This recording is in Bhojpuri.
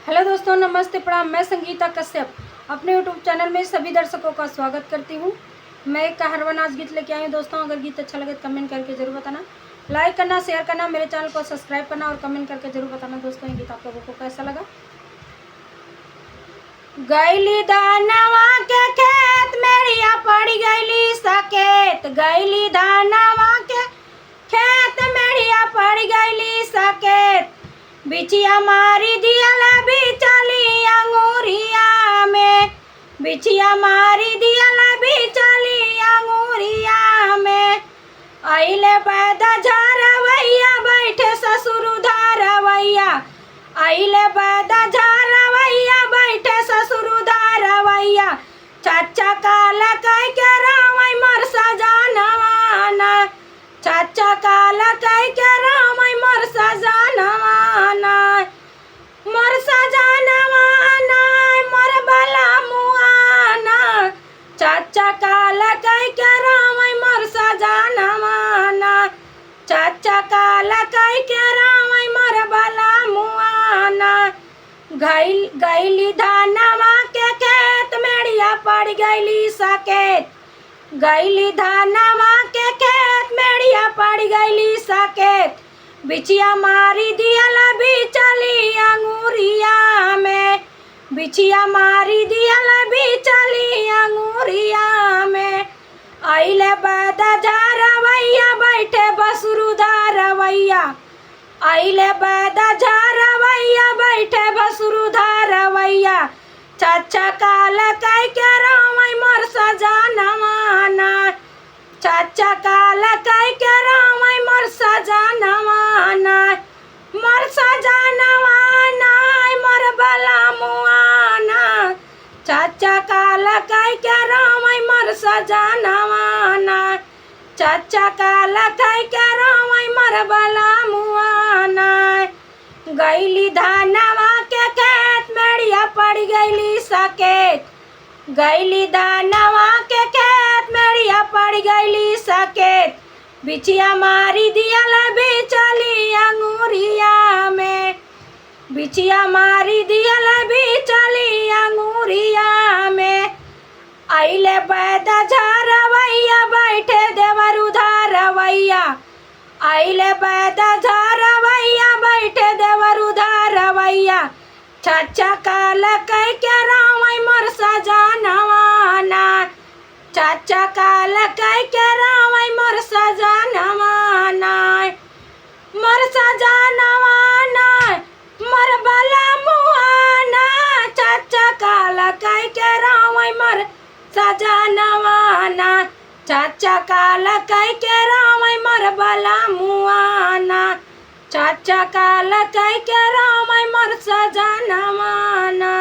हेलो दोस्तों, नमस्ते, प्रणाम। मैं संगीता कश्यप अपने यूट्यूब चैनल में सभी दर्शकों का स्वागत करती हूँ। मैं एक कहरवा नाच गीत लेके आई हूँ दोस्तों। अगर गीत अच्छा लगे तो कमेंट करके जरूर बताना, लाइक करना, शेयर करना, मेरे चैनल को सब्सक्राइब करना और कमेंट करके जरूर बताना दोस्तों ये गीत आप लोगों को कैसा लगा। गैली दानवा के खेत मेरिया पड़ गैली सकेत, गैली दानवा के खेत मेरिया पड़ गैली सकेत, बिछिया मारी दियल बिचली अंगूरिया में, बिछिया मारी दियल बिचली अंगूरिया में। आइले पैदा झारवैया बैठे ससुर धारवैया, आइले पैदा झारवैया बैठे ससुर धारवैया। चाचा काला कह के रामई मर सजानवाना, चाचा काला कह के रामई मर सजानवाना, मर सजानवाना मर बला मुआना। चाचा काला कह के रामई मर सजानवाना, चाचा काला कह के रामई मर बला मुआना। गैली धानवा के खेत मेरिया पड़ गैली सकेत, गैली धानवा के खेत मेरिया पड़ गैली सकेत, बिछिया मारी दियल बिचली अंगूरिया में, बिछिया मारी दियल बिचली अंगूरिया में। आइले पैदा झारवैया बैठे बसुरु धारवैया, आइले पैदा झारवैया बैठे बसुरु धारवैया। चाचा काला कह के रामई मर सजानवाना, चाचा काला कह के रामई मर सजानवाना, मर सजानवाना मर बला मुआना। चाचा काला कह के रामई मर सजानवाना, चाचा काला कह के रामई मर बला मुआना। गैली धानवा के खेत मेरिया पड़ गैली सकेत, गैली धानवा के खेत मेरिया पड़ गैली सकेत, बिछिया मारी दियल बिचली अंगूरिया में, बिछिया मारी दियल बिचली अंगूरिया में। आइले पैदा झारवैया बैठे देवरु धारवैया, आइले पैदा झारवैया बैठे देवरु धारवैया। चाचा काला कह के रामई मर सजानवाना, चाचा काला कह के रामई मर सजानवाना, मर सजानवाना मर बला मुआना। चाचा काला कह के रामई मर सजानवाना, चाचा काला कह के रामई मर बला मुआना, चाचा काला कह के रामई मर सजानवाना।